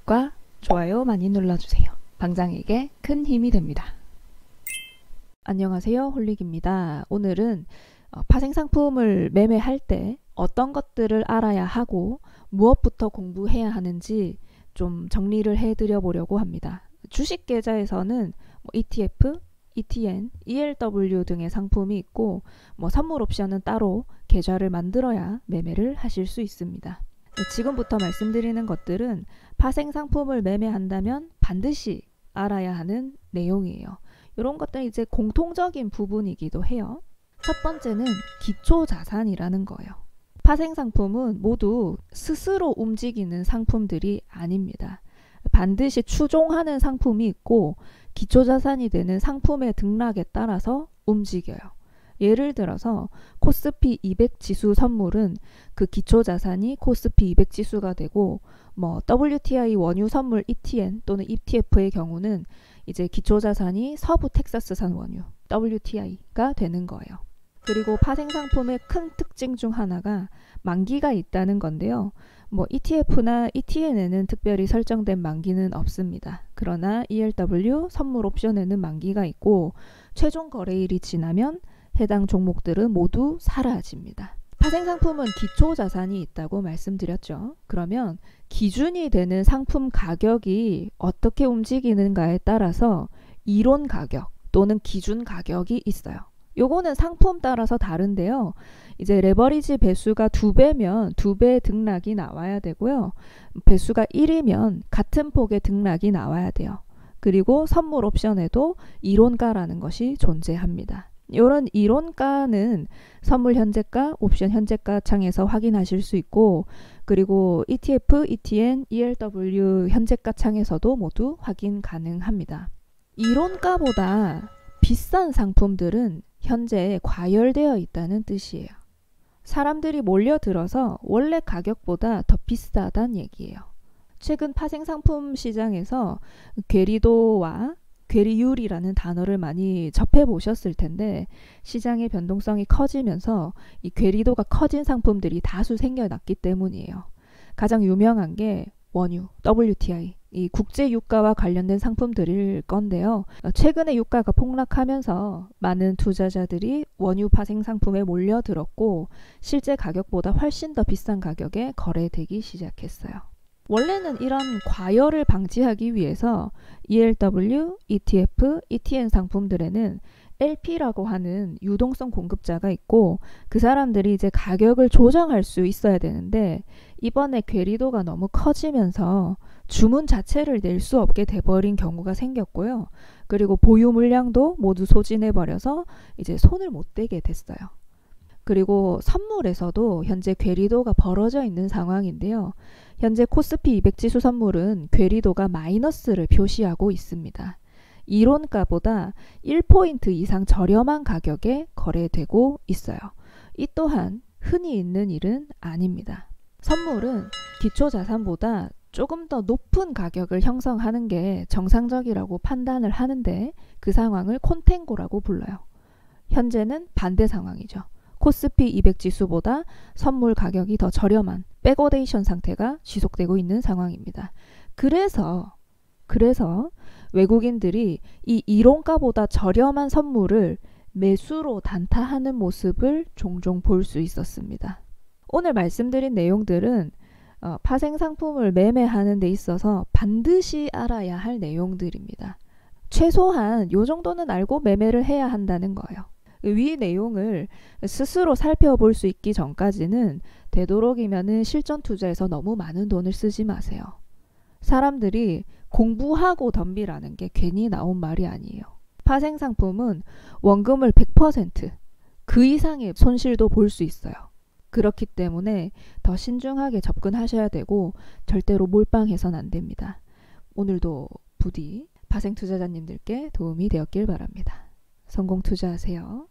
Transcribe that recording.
구독과 좋아요 많이 눌러주세요. 방장에게 큰 힘이 됩니다. 안녕하세요, 홀릭입니다. 오늘은 파생상품을 매매할 때 어떤 것들을 알아야 하고 무엇부터 공부해야 하는지 좀 정리를 해드려 보려고 합니다. 주식 계좌에서는 ETF, ETN, ELW 등의 상품이 있고 선물 옵션은 따로 계좌를 만들어야 매매를 하실 수 있습니다. 지금부터 말씀드리는 것들은 파생상품을 매매한다면 반드시 알아야 하는 내용이에요. 이런 것들은 이제 공통적인 부분이기도 해요. 첫 번째는 기초자산이라는 거예요. 파생상품은 모두 스스로 움직이는 상품들이 아닙니다. 반드시 추종하는 상품이 있고 기초자산이 되는 상품의 등락에 따라서 움직여요. 예를 들어서 코스피 200 지수 선물은 그 기초자산이 코스피 200 지수가 되고 WTI 원유 선물 ETN 또는 ETF의 경우는 이제 기초자산이 서부 텍사스산 원유 WTI가 되는 거예요. 그리고 파생상품의 큰 특징 중 하나가 만기가 있다는 건데요. ETF나 ETN에는 특별히 설정된 만기는 없습니다. 그러나 ELW 선물 옵션에는 만기가 있고 최종 거래일이 지나면 해당 종목들은 모두 사라집니다. 파생상품은 기초자산이 있다고 말씀드렸죠. 그러면 기준이 되는 상품 가격이 어떻게 움직이는가에 따라서 이론 가격 또는 기준 가격이 있어요. 요거는 상품 따라서 다른데요. 이제 레버리지 배수가 2배면 2배 등락이 나와야 되고요. 배수가 1이면 같은 폭의 등락이 나와야 돼요. 그리고 선물 옵션에도 이론가라는 것이 존재합니다. 이런 이론가는 선물 현재가, 옵션 현재가 창에서 확인하실 수 있고 그리고 ETF, ETN, ELW 현재가 창에서도 모두 확인 가능합니다. 이론가보다 비싼 상품들은 현재 과열되어 있다는 뜻이에요. 사람들이 몰려들어서 원래 가격보다 더 비싸다는 얘기예요. 최근 파생상품 시장에서 괴리도와 괴리율이라는 단어를 많이 접해 보셨을 텐데 시장의 변동성이 커지면서 이 괴리도가 커진 상품들이 다수 생겨났기 때문이에요. 가장 유명한 게 원유, WTI, 이 국제 유가와 관련된 상품들일 건데요. 최근에 유가가 폭락하면서 많은 투자자들이 원유 파생 상품에 몰려들었고 실제 가격보다 훨씬 더 비싼 가격에 거래되기 시작했어요. 원래는 이런 과열을 방지하기 위해서 ELW, ETF, ETN 상품들에는 LP라고 하는 유동성 공급자가 있고 그 사람들이 이제 가격을 조정할 수 있어야 되는데 이번에 괴리도가 너무 커지면서 주문 자체를 낼 수 없게 돼버린 경우가 생겼고요. 그리고 보유 물량도 모두 소진해버려서 이제 손을 못 대게 됐어요. 그리고 선물에서도 현재 괴리도가 벌어져 있는 상황인데요. 현재 코스피 200 지수 선물은 괴리도가 마이너스를 표시하고 있습니다. 이론가보다 1포인트 이상 저렴한 가격에 거래되고 있어요. 이 또한 흔히 있는 일은 아닙니다. 선물은 기초자산보다 조금 더 높은 가격을 형성하는 게 정상적이라고 판단을 하는데 그 상황을 콘탱고라고 불러요. 현재는 반대 상황이죠. 코스피 200 지수보다 선물 가격이 더 저렴한 백오데이션 상태가 지속되고 있는 상황입니다. 그래서 외국인들이 이 이론가보다 저렴한 선물을 매수로 단타하는 모습을 종종 볼 수 있었습니다. 오늘 말씀드린 내용들은 파생상품을 매매하는 데 있어서 반드시 알아야 할 내용들입니다. 최소한 이 정도는 알고 매매를 해야 한다는 거예요. 위 내용을 스스로 살펴볼 수 있기 전까지는 되도록이면 실전 투자에서 너무 많은 돈을 쓰지 마세요. 사람들이 공부하고 덤비라는 게 괜히 나온 말이 아니에요. 파생상품은 원금을 100% 그 이상의 손실도 볼 수 있어요. 그렇기 때문에 더 신중하게 접근하셔야 되고 절대로 몰빵해서는 안 됩니다. 오늘도 부디 파생 투자자님들께 도움이 되었길 바랍니다. 성공 투자하세요.